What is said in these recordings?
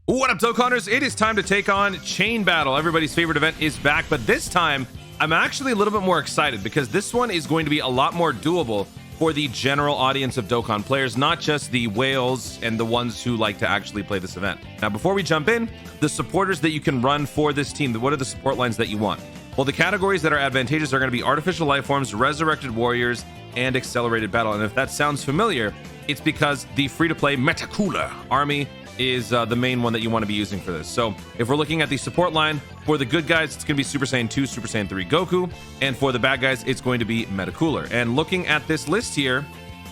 What up, Dokkanners? It is time to take on Chain Battle. Everybody's favorite event is back, but this time I'm actually a little bit more excited because this one is going to be a lot more doable for the general audience of Dokkan players, not just the whales and the ones who like to actually play this event. Now, before we jump in, the supporters that you can run for this team, what are the support lines that you want? Well, the categories that are advantageous are going to be Artificial Life Forms, Resurrected Warriors, and Accelerated Battle. And if that sounds familiar, it's because the free-to-play Metacooler army is the main one that you want to be using for this. So if we're looking at the support line, for the good guys, it's going to be Super Saiyan 2, Super Saiyan 3 Goku. And for the bad guys, it's going to be Metacooler. And looking at this list here,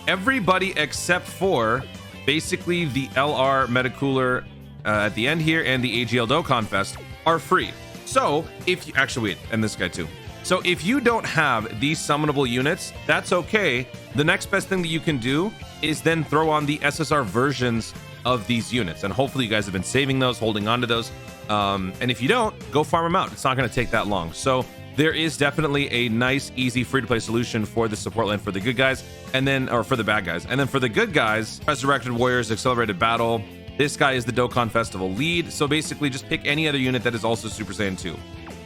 everybody except for basically the LR Metacooler at the end here and the AGL Dokkan Fest are free. So if you actually wait, and this guy too. So if you don't have these summonable units, that's okay. The next best thing that you can do is then throw on the SSR versions of these units, and hopefully you guys have been saving those, holding on to those, and if you don't, go farm them out. It's not going to take that long. So there is definitely a nice, easy, free-to-play solution for the support line for the good guys, and then, or for the bad guys, and then for the good guys, Resurrected Warriors, Accelerated Battle. This guy is the Dokkan Festival lead, so basically just pick any other unit that is also Super Saiyan 2.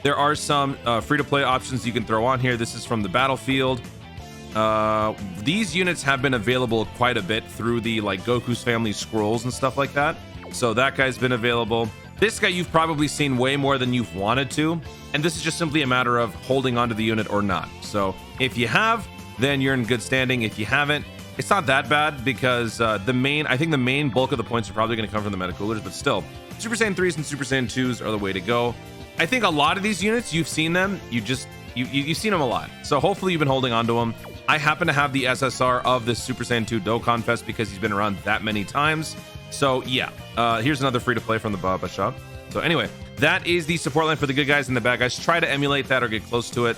There are some free-to-play options you can throw on here. This is from the battlefield. These units have been available quite a bit through the Goku's family scrolls and stuff like that. So that guy's been available. This guy you've probably seen way more than you've wanted to, and this is just simply a matter of holding onto the unit or not. So if you have, then you're in good standing. If you haven't, it's not that bad because I think the main bulk of the points are probably going to come from the Metacoolers, but still, Super Saiyan 3s and Super Saiyan 2s are the way to go. I think a lot of these units, you've seen them, you've seen them a lot. So hopefully you've been holding on to them. I happen to have the SSR of the Super Saiyan 2 Dokkan Fest because he's been around that many times. So yeah, here's another free to play from the Baba shop. So anyway, that is the support line for the good guys and the bad guys. Try to emulate that or get close to it.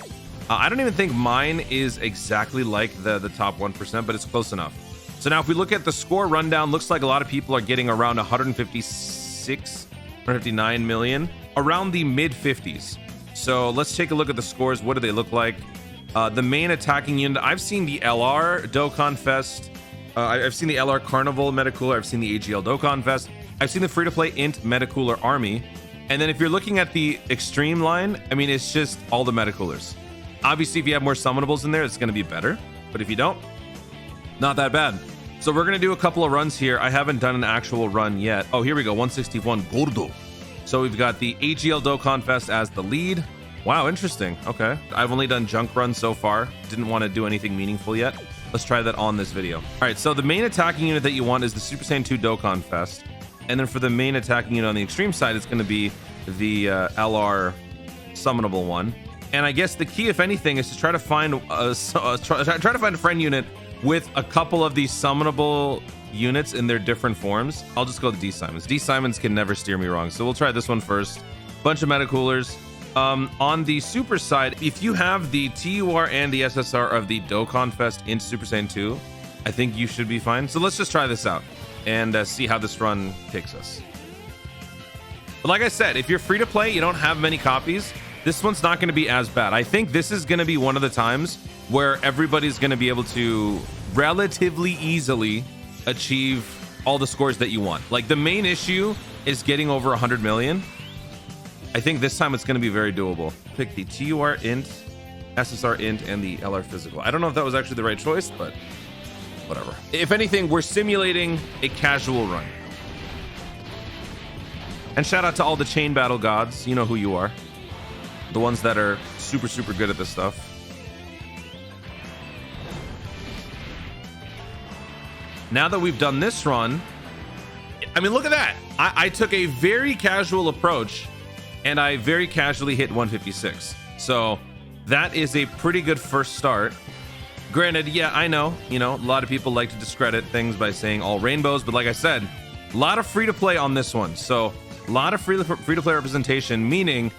I don't even think mine is exactly like the top 1%, but it's close enough. So now if we look at the score rundown, looks like a lot of people are getting around 156, 159 million, around the mid 50s. So let's take a look at the scores. What do they look like? The main attacking unit, I've seen the LR Dokkan Fest. I've seen the LR Carnival Metacooler. I've seen the AGL Dokkan Fest. I've seen the free-to-play Int Metacooler Army. And then if you're looking at the Extreme line, I mean, it's just all the Metacoolers. Obviously, if you have more summonables in there, it's going to be better. But if you don't, not that bad. So we're going to do a couple of runs here. I haven't done an actual run yet. Oh, here we go. 161 Gordo. So we've got the AGL Dokkan Fest as the lead. Wow, interesting. Okay. I've only done junk runs so far. Didn't want to do anything meaningful yet. Let's try that on this video. All right, so the main attacking unit that you want is the Super Saiyan 2 Dokkan Fest. And then for the main attacking unit on the extreme side, it's going to be the LR summonable one. And I guess the key, if anything, is to try to find try to find a friend unit with a couple of these summonable units in their different forms. I'll just go to D-Simons. D-Simons can never steer me wrong. So we'll try this one first. Bunch of Metacoolers. On the super side, if you have the TUR and the SSR of the Dokkan Fest in Super Saiyan 2, I think you should be fine. So let's just try this out and see how this run takes us. But like I said, if you're free to play, you don't have many copies, this one's not going to be as bad. I think this is going to be one of the times where everybody's going to be able to relatively easily achieve all the scores that you want. Like the main issue is getting over 100 million. I think this time it's going to be very doable. Pick the TUR Int, SSR Int, and the LR Physical. I don't know if that was actually the right choice, but whatever. If anything, we're simulating a casual run. And shout out to all the chain battle gods. You know who you are. The ones that are super, super good at this stuff. Now that we've done this run, I mean, look at that. I took a very casual approach and I very casually hit 156. So that is a pretty good first start. Granted, yeah, I know, a lot of people like to discredit things by saying all rainbows, but like I said, a lot of free to play on this one. So a lot of free to play representation, meaning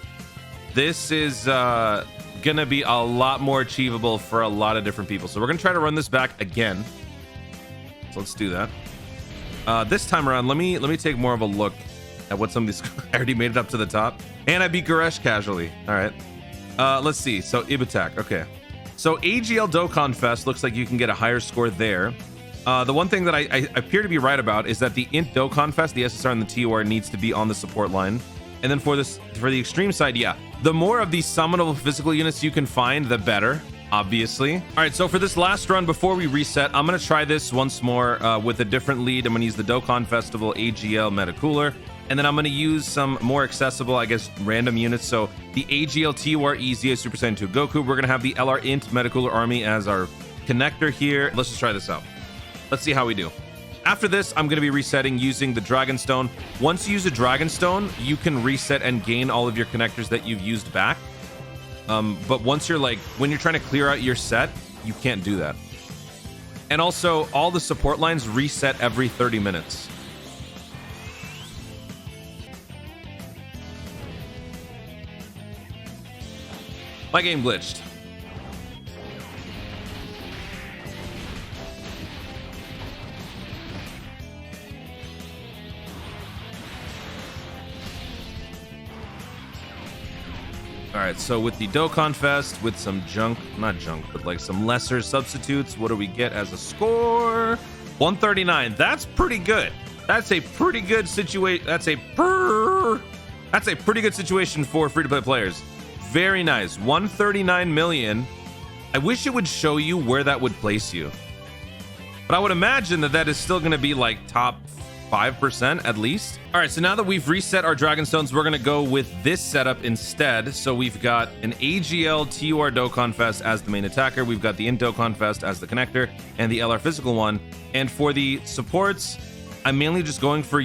this is gonna be a lot more achievable for a lot of different people. So we're gonna try to run this back again. So let's do that. This time around, let me take more of a look at what some of these. I already made it up to the top, and I beat Goresh casually. All right, let's see. So Ibatak, okay. So AGL Dokkan Fest looks like you can get a higher score there. The one thing that I appear to be right about is that the Int Dokkan Fest, the SSR and the TUR needs to be on the support line. And then for the extreme side, yeah, the more of these summonable physical units you can find, the better, obviously. All right, so for this last run before we reset, I'm gonna try this once more with a different lead. I'm gonna use the Dokkan Festival AGL Meta Cooler, and then I'm gonna use some more accessible, I guess, random units. So the AGL TUR EZA Super Saiyan 2 Goku. We're gonna have the LR Int Meta Cooler Army as our connector here. Let's just try this out. Let's see how we do. After this, I'm going to be resetting using the Dragon Stone. Once you use a Dragon Stone, you can reset and gain all of your connectors that you've used back. But once you're like, when you're trying to clear out your set, you can't do that. And also, all the support lines reset every 30 minutes. My game glitched. All right, so with the Dokkan Fest, with some junk, not junk, but like some lesser substitutes, what do we get as a score? 139. That's pretty good. That's a pretty good situation. That's a pretty good situation for free-to-play players. Very nice. 139 million. I wish it would show you where that would place you. But I would imagine that that is still going to be like top 5% at least. All right, so now that we've reset our Dragon Stones, we're gonna go with this setup instead. So we've got an AGL TUR Dokkan Fest as the main attacker. We've got the Int Dokkan Fest as the connector and the LR physical one. And for the supports, I'm mainly just going for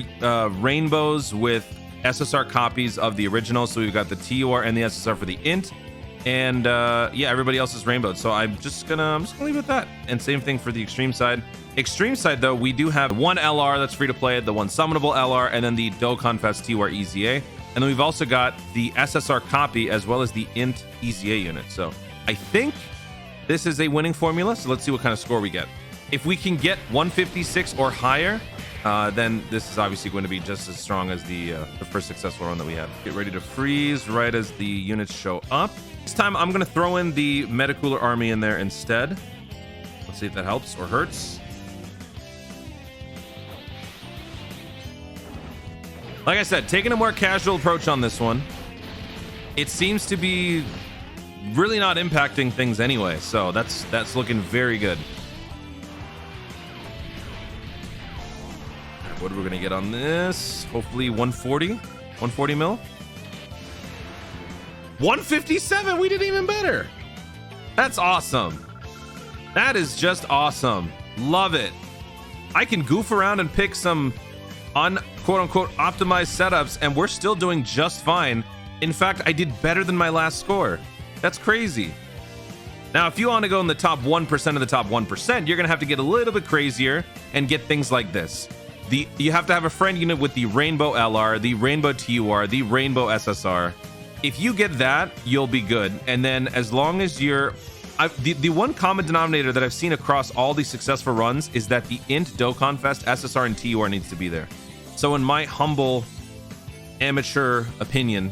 rainbows with SSR copies of the original. So we've got the TUR and the SSR for the Int. And yeah, everybody else is rainbowed. So I'm just gonna leave it at that. And same thing for the extreme side. Extreme side, though, we do have one LR that's free to play, the one summonable LR, and then the Dokkan Fest TUR EZA. And then we've also got the SSR copy as well as the Int EZA unit. So I think this is a winning formula. So let's see what kind of score we get. If we can get 156 or higher, then this is obviously going to be just as strong as the first successful run that we had. Get ready to freeze right as the units show up. This time I'm going to throw in the Meta Cooler Army in there instead. Let's see if that helps or hurts. Like I said, taking a more casual approach on this one. It seems to be really not impacting things anyway, so that's looking very good. What are we gonna get on this? Hopefully 140 mil. 157. We did even better. That's awesome. That is just awesome. Love it. I can goof around and pick some quote-unquote optimized setups, and we're still doing just fine. In fact, I did better than my last score. That's crazy. Now, if you want to go in the top 1% of the top 1%, you're going to have to get a little bit crazier and get things like this. You have to have a friend unit with the Rainbow LR, the Rainbow TUR, the Rainbow SSR. If you get that, you'll be good. And then as long as you're... the one common denominator that I've seen across all these successful runs is that the Int Dokkan Fest, SSR, and TUR needs to be there. So in my humble amateur opinion,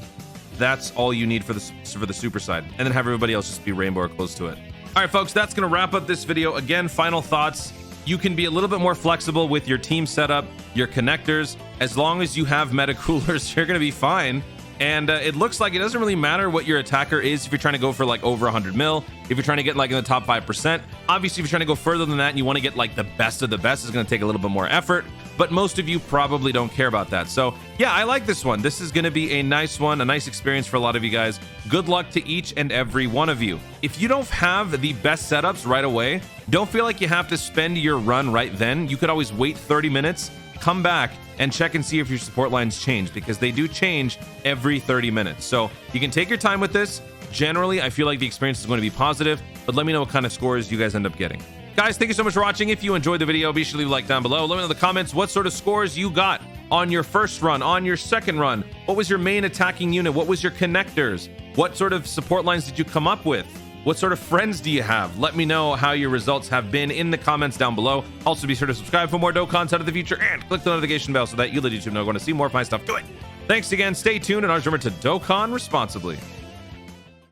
that's all you need for the super side, and then have everybody else just be rainbow or close to it. All right, folks, that's going to wrap up this video. Again, final thoughts. You can be a little bit more flexible with your team setup, your connectors. As long as you have meta coolers, you're going to be fine. And it looks like it doesn't really matter what your attacker is if you're trying to go for like over 100 mil, if you're trying to get like in the top 5%. Obviously, if you're trying to go further than that and you want to get like the best of the best, it's going to take a little bit more effort. But most of you probably don't care about that. So yeah, I like this one. This is going to be a nice one, a nice experience for a lot of you guys. Good luck to each and every one of you. If you don't have the best setups right away, don't feel like you have to spend your run right then. You could always wait 30 minutes, come back, and check and see if your support lines change, because they do change every 30 minutes. So you can take your time with this. Generally, I feel like the experience is going to be positive, but let me know what kind of scores you guys end up getting. Guys, thank you so much for watching. If you enjoyed the video, be sure to leave a like down below. Let me know in the comments what sort of scores you got on your first run, on your second run. What was your main attacking unit? What was your connectors? What sort of support lines did you come up with? What sort of friends do you have? Let me know how your results have been in the comments down below. Also, be sure to subscribe for more Dokkan content of the future and click the notification bell so that you let YouTube know when to see more fine stuff. Do it. Thanks again. Stay tuned, and always remember to Dokkan responsibly.